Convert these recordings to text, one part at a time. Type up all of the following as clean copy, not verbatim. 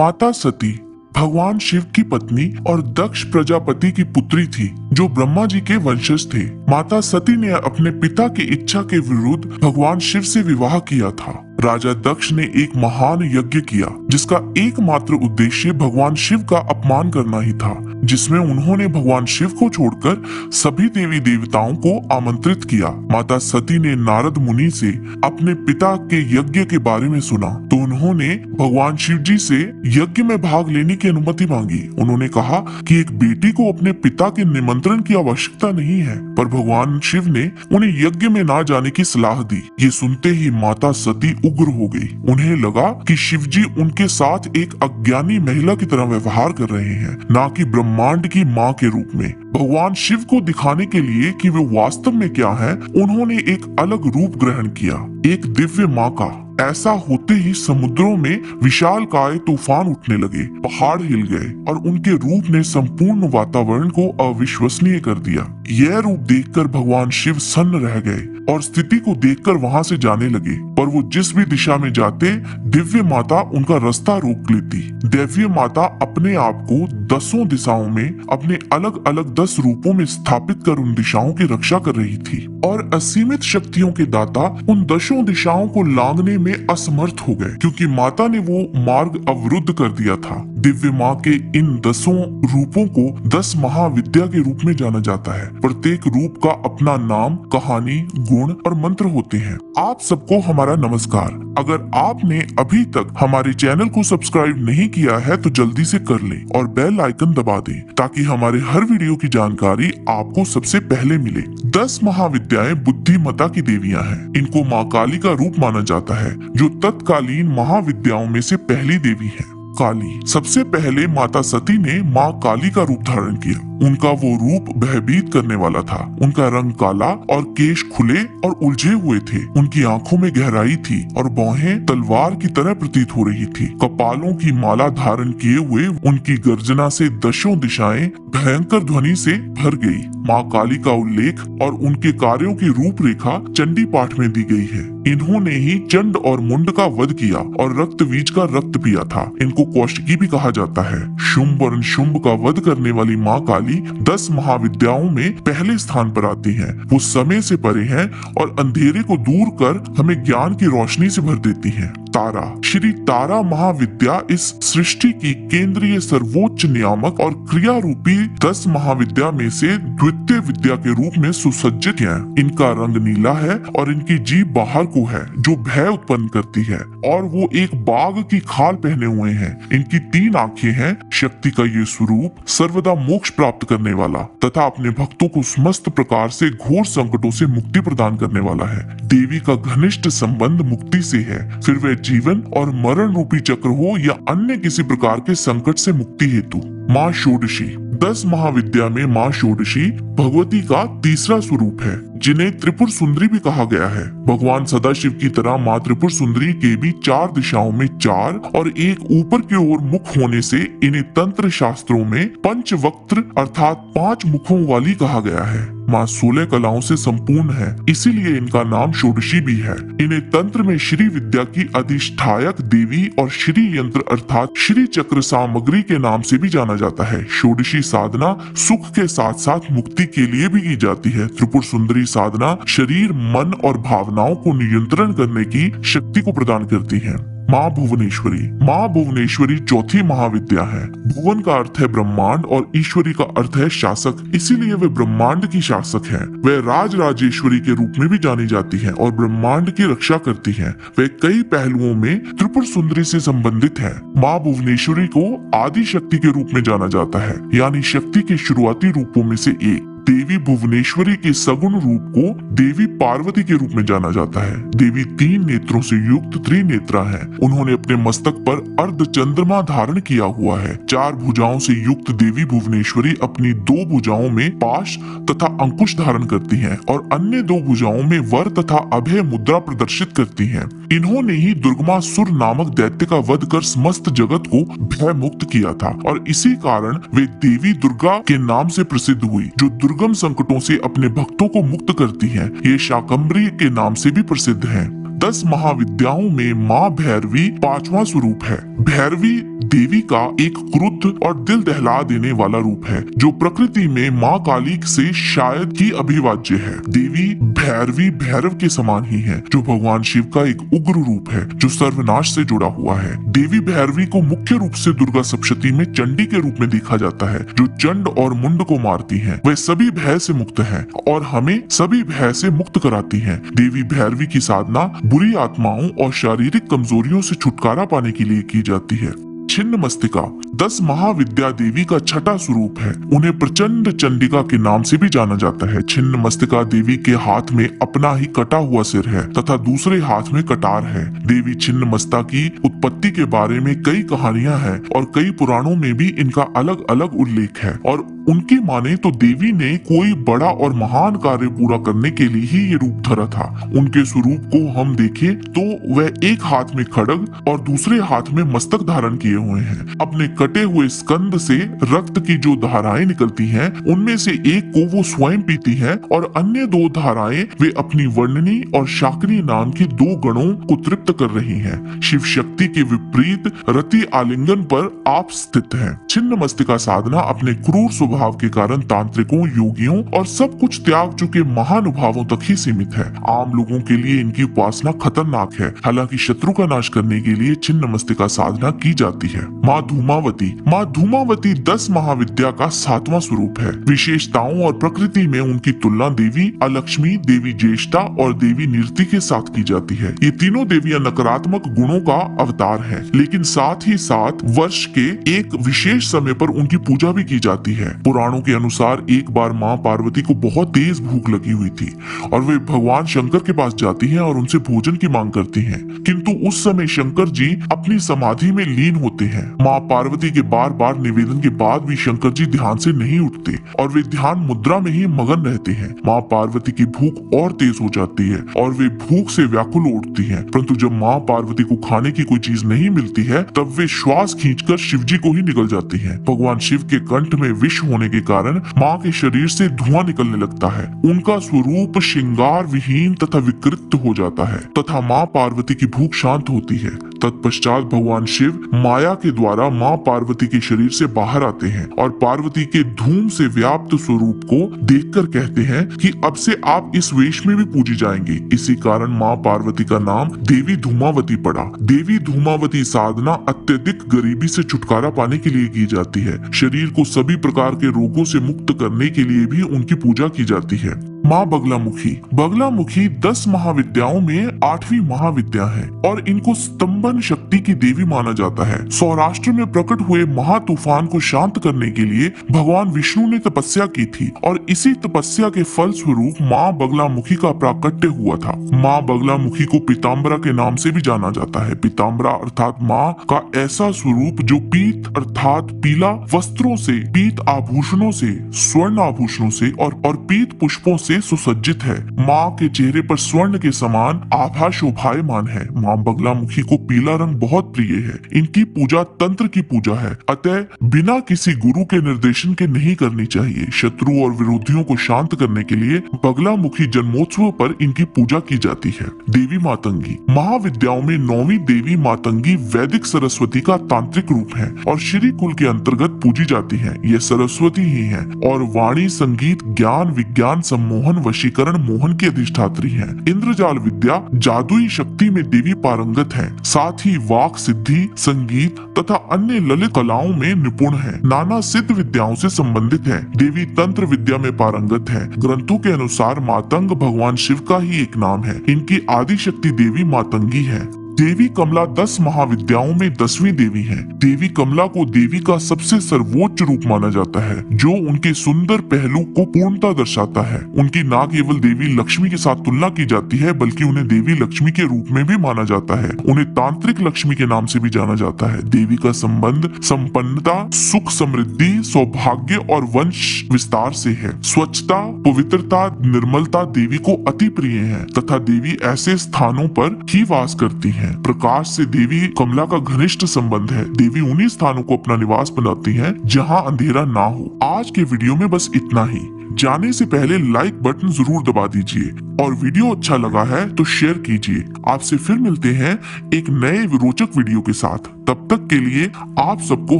माता सती भगवान शिव की पत्नी और दक्ष प्रजापति की पुत्री थी, जो ब्रह्मा जी के वंशज थे। माता सती ने अपने पिता की इच्छा के विरुद्ध भगवान शिव से विवाह किया था। राजा दक्ष ने एक महान यज्ञ किया, जिसका एकमात्र उद्देश्य भगवान शिव का अपमान करना ही था, जिसमें उन्होंने भगवान शिव को छोड़कर सभी देवी देवताओं को आमंत्रित किया। माता सती ने नारद मुनि से अपने पिता के यज्ञ के बारे में सुना, तो उन्होंने भगवान शिव जी से यज्ञ में भाग लेने की अनुमति मांगी। उन्होंने कहा कि एक बेटी को अपने पिता के निमंत्रण की आवश्यकता नहीं है, पर भगवान शिव ने उन्हें यज्ञ में ना जाने की सलाह दी। ये सुनते ही माता सती उग्र हो गई। उन्हें लगा कि शिव जी उनके साथ एक अज्ञानी महिला की तरह व्यवहार कर रहे हैं, ना कि ब्रह्मांड की माँ के रूप में। भगवान शिव को दिखाने के लिए कि वे वास्तव में क्या हैं, उन्होंने एक अलग रूप ग्रहण किया, एक दिव्य माँ का। ऐसा होते ही समुद्रों में विशालकाय तूफान उठने लगे, पहाड़ हिल गए और उनके रूप ने संपूर्ण वातावरण को अविश्वसनीय कर दिया। यह रूप देखकर भगवान शिव सन्न रह गए और स्थिति को देखकर वहां से जाने लगे, पर वो जिस भी दिशा में जाते, दिव्य माता उनका रास्ता रोक लेती। दिव्य माता अपने आप को 10 दिशाओं में अपने अलग अलग 10 रूपों में स्थापित कर उन दिशाओं की रक्षा कर रही थी, और असीमित शक्तियों के दाता उन 10 दिशाओं को लांघने में असमर्थ हो गए, क्योंकि माता ने वो मार्ग अवरुद्ध कर दिया था। दिव्य माँ के इन 10 रूपों को 10 महाविद्या के रूप में जाना जाता है। प्रत्येक रूप का अपना नाम, कहानी, गुण और मंत्र होते हैं। आप सबको हमारा नमस्कार। अगर आपने अभी तक हमारे चैनल को सब्सक्राइब नहीं किया है तो जल्दी से कर लें और बेल आइकन दबा दें, ताकि हमारे हर वीडियो की जानकारी आपको सबसे पहले मिले। 10 महाविद्याएं बुद्धिमता की देवियां हैं। इनको माँ काली का रूप माना जाता है, जो तत्कालीन महाविद्याओं में से पहली देवी है। काली। सबसे पहले माता सती ने माँ काली का रूप धारण किया। उनका वो रूप भयभीत करने वाला था। उनका रंग काला और केश खुले और उलझे हुए थे। उनकी आंखों में गहराई थी और भौहें तलवार की तरह प्रतीत हो रही थी। कपालों की माला धारण किए हुए उनकी गर्जना से 10 दिशाएं भयंकर ध्वनि से भर गई। माँ काली का उल्लेख और उनके कार्यों की रूपरेखा चंडी पाठ में दी गई है। इन्होंने ही चंड और मुंड का वध किया और रक्तबीज का रक्त पिया था। इनको कौशिकी भी कहा जाता है। शुंभ और शुंभ का वध करने वाली माँ काली 10 महाविद्याओं में पहले स्थान पर आती हैं। वो समय से परे हैं और अंधेरे को दूर कर हमें ज्ञान की रोशनी से भर देती हैं। तारा। श्री तारा महाविद्या इस सृष्टि की केंद्रीय सर्वोच्च नियामक और क्रिया रूपी 10 महाविद्या में से द्वितीय विद्या के रूप में सुसज्जित है। इनका रंग नीला है और इनकी जीभ बाहर को है, जो भय उत्पन्न करती है, और वो एक बाघ की खाल पहने हुए हैं। इनकी 3 आंखें हैं। शक्ति का ये स्वरूप सर्वदा मोक्ष प्राप्त करने वाला तथा अपने भक्तों को समस्त प्रकार से घोर संकटों से मुक्ति प्रदान करने वाला है। देवी का घनिष्ठ संबंध मुक्ति से है, फिर वह जीवन और मरण रूपी चक्र हो या अन्य किसी प्रकार के संकट से मुक्ति हेतु। माँ षोडशी। 10 महाविद्या में माँ षोडशी भगवती का तीसरा स्वरूप है, जिन्हें त्रिपुर सुंदरी भी कहा गया है। भगवान सदाशिव की तरह माँ त्रिपुर सुंदरी के भी 4 दिशाओं में 4 और एक ऊपर की ओर मुख होने से इन्हें तंत्र शास्त्रों में पंचवक्त्र अर्थात 5 मुखों वाली कहा गया है। माँ 16 कलाओं से संपूर्ण है, इसीलिए इनका नाम षोडशी भी है। इन्हें तंत्र में श्री विद्या की अधिष्ठायक देवी और श्री यंत्र अर्थात श्री चक्र सामग्री के नाम से भी जाना जाता है। षोडशी साधना सुख के साथ साथ मुक्ति के लिए भी की जाती है। त्रिपुर सुंदरी साधना शरीर, मन और भावनाओं को नियंत्रण करने की शक्ति को प्रदान करती है। माँ भुवनेश्वरी। माँ भुवनेश्वरी चौथी महाविद्या है। भुवन का अर्थ है ब्रह्मांड और ईश्वरी का अर्थ है शासक, इसीलिए वे ब्रह्मांड की शासक है। वे राज राजेश्वरी के रूप में भी जानी जाती है और ब्रह्मांड की रक्षा करती है। वे कई पहलुओं में त्रिपुर सुंदरी से संबंधित है। माँ भुवनेश्वरी को आदि शक्ति के रूप में जाना जाता है, यानी शक्ति के शुरुआती रूपों में से एक। देवी भुवनेश्वरी के सगुण रूप को देवी पार्वती के रूप में जाना जाता है। देवी 3 नेत्रों से युक्त त्रिनेत्रा है। उन्होंने अपने मस्तक पर अर्ध चंद्रमा धारण किया हुआ है। 4 भुजाओं से युक्त देवी भुवनेश्वरी अपनी 2 भुजाओं में पाश तथा अंकुश धारण करती हैं और अन्य 2 भुजाओं में वर तथा अभय मुद्रा प्रदर्शित करती हैं। इन्होंने ही दुर्गमासुर नामक दैत्य का वध कर समस्त जगत को भय मुक्त किया था और इसी कारण वे देवी दुर्गा के नाम से प्रसिद्ध हुई, जो दुर्गम संकटों से अपने भक्तों को मुक्त करती हैं। ये शाकंभरी के नाम से भी प्रसिद्ध हैं। 10 महाविद्याओं में माँ भैरवी 5वां स्वरूप है। भैरवी देवी का एक क्रुद्ध और दिल दहला देने वाला रूप है जो प्रकृति में माँ काली से शायद ही अभिवाज्य है। देवी भैरवी भैरव के समान ही है जो भगवान शिव का एक उग्र रूप है जो सर्वनाश से जुड़ा हुआ है। देवी भैरवी को मुख्य रूप से दुर्गा सप्तशती में चंडी के रूप में देखा जाता है जो चंड और मुंड को मारती है। वह सभी भय से मुक्त है और हमें सभी भय से मुक्त कराती है। देवी भैरवी की साधना बुरी आत्माओं और शारीरिक कमजोरियों से छुटकारा पाने के लिए की जाती है। छिन्नमस्तिका 10 महाविद्या देवी का छठा स्वरूप है। उन्हें प्रचंड चंडिका के नाम से भी जाना जाता है। छिन्नमस्तिका देवी के हाथ में अपना ही कटा हुआ सिर है तथा दूसरे हाथ में कटार है। देवी छिन्नमस्ता की उत्पत्ति के बारे में कई कहानियां हैं और कई पुराणों में भी इनका अलग अलग उल्लेख है और उनकी माने तो देवी ने कोई बड़ा और महान कार्य पूरा करने के लिए ही ये रूप धरा था। उनके स्वरूप को हम देखें तो वह एक हाथ में खड्ग और दूसरे हाथ में मस्तक धारण किए हुए हैं। अपने कटे हुए स्कंद से रक्त की जो धाराएं निकलती हैं, उनमें से एक को वो स्वयं पीती हैं और अन्य 2 धाराएं वे अपनी वर्णनी और शाकिनी नाम की 2 गणों को तृप्त कर रही हैं। शिव शक्ति के विपरीत रति आलिंगन पर आप स्थित हैं। छिन्नमस्तिका साधना अपने क्रूर स्वभाव के कारण तांत्रिकों, योगियों और सब कुछ त्याग चुके महानुभावों तक ही सीमित है। आम लोगों के लिए इनकी उपासना खतरनाक है। हालांकि शत्रु का नाश करने के लिए छिन्नमस्तिका साधना की जाती है। माँ धूमावती 10 महाविद्या का 7वां स्वरूप है। विशेषताओं और प्रकृति में उनकी तुलना देवी अलक्ष्मी, देवी ज्येष्ठा और देवी नीरति के साथ की जाती है। ये तीनों देवियां नकारात्मक गुणों का अवतार है, लेकिन साथ ही साथ वर्ष के एक विशेष समय पर उनकी पूजा भी की जाती है। पुराणों के अनुसार एक बार माँ पार्वती को बहुत तेज भूख लगी हुई थी और वे भगवान शंकर के पास जाती हैं और उनसे भोजन की मांग करती हैं, किंतु उस समय शंकर जी अपनी समाधि में लीन होते हैं। माँ पार्वती के बार बार निवेदन के बाद भी शंकर जी ध्यान से नहीं उठते और वे ध्यान मुद्रा में ही मगन रहते हैं। माँ पार्वती की भूख और तेज हो जाती है और वे भूख से व्याकुल उठती हैं, परंतु जब माँ पार्वती को खाने की कोई चीज नहीं मिलती है तब वे श्वास खींचकर शिव जी को ही निकल जाती हैं। भगवान शिव के कंठ में विष होने के कारण माँ के शरीर से धुआं निकलने लगता है। उनका स्वरूप श्रृंगार विहीन तथा विकृत हो जाता है तथा माँ पार्वती की भूख शांत होती है। तत्पश्चात भगवान शिव माया के द्वारा माँ पार्वती के शरीर से बाहर आते हैं और पार्वती के धूम से व्याप्त स्वरूप को देखकर कहते हैं कि अब से आप इस वेश में भी पूजी जाएंगे। इसी कारण माँ पार्वती का नाम देवी धूमावती पड़ा। देवी धूमावती साधना अत्यधिक गरीबी से छुटकारा पाने के लिए की जाती है। शरीर को सभी प्रकार के रोगों से मुक्त करने के लिए भी उनकी पूजा की जाती है। माँ बगलामुखी 10 महाविद्याओं में 8वीं महाविद्या है और इनको स्तंभन शक्ति की देवी माना जाता है। सौराष्ट्र में प्रकट हुए महातूफान को शांत करने के लिए भगवान विष्णु ने तपस्या की थी और इसी तपस्या के फल स्वरूप माँ बगलामुखी का प्राकट्य हुआ था। माँ बगलामुखी को पीताम्बरा के नाम से भी जाना जाता है। पीताम्बरा अर्थात माँ का ऐसा स्वरूप जो पीत अर्थात पीला वस्त्रों से, पीत आभूषणों से, स्वर्ण आभूषणों से और पीत पुष्पों से सुसज्जित है। माँ के चेहरे पर स्वर्ण के समान आभा शोभायमान है। माँ बगलामुखी को पीला रंग बहुत प्रिय है। इनकी पूजा तंत्र की पूजा है, अतः बिना किसी गुरु के निर्देशन के नहीं करनी चाहिए। शत्रु और विरोधियों को शांत करने के लिए बगलामुखी जन्मोत्सव पर इनकी पूजा की जाती है। देवी मातंगी महाविद्याओं में 9वीं देवी मातंगी वैदिक सरस्वती का तांत्रिक रूप है और श्री कुल के अंतर्गत पूजी जाती है। ये सरस्वती ही है और वाणी, संगीत, ज्ञान, विज्ञान, सम्मोहन, वशीकरण, मोहन की अधिष्ठात्री है। इंद्रजाल विद्या, जादुई शक्ति में देवी पारंगत है। साथ ही वाक सिद्धि, संगीत तथा अन्य ललित कलाओं में निपुण है। नाना सिद्ध विद्याओं से संबंधित है। देवी तंत्र विद्या में पारंगत है। ग्रंथों के अनुसार मातंग भगवान शिव का ही एक नाम है। इनकी आदि शक्ति देवी मातंगी है। देवी कमला 10 महाविद्याओं में 10वीं देवी है। देवी कमला को देवी का सबसे सर्वोच्च रूप माना जाता है जो उनके सुंदर पहलू को पूर्णता दर्शाता है। उनकी न केवल देवी लक्ष्मी के साथ तुलना की जाती है बल्कि उन्हें देवी लक्ष्मी के रूप में भी माना जाता है। उन्हें तांत्रिक लक्ष्मी के नाम से भी जाना जाता है। देवी का संबंध संपन्नता, सुख, समृद्धि, सौभाग्य और वंश विस्तार से है। स्वच्छता, पवित्रता, निर्मलता देवी को अति प्रिय है तथा देवी ऐसे स्थानों पर ही वास करती है। प्रकाश से देवी कमला का घनिष्ठ संबंध है। देवी उन्हीं स्थानों को अपना निवास बनाती हैं जहां अंधेरा ना हो। आज के वीडियो में बस इतना ही। जाने से पहले लाइक बटन जरूर दबा दीजिए और वीडियो अच्छा लगा है तो शेयर कीजिए। आपसे फिर मिलते हैं एक नए रोचक वीडियो के साथ। तब तक के लिए आप सबको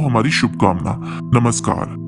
हमारी शुभकामना। नमस्कार।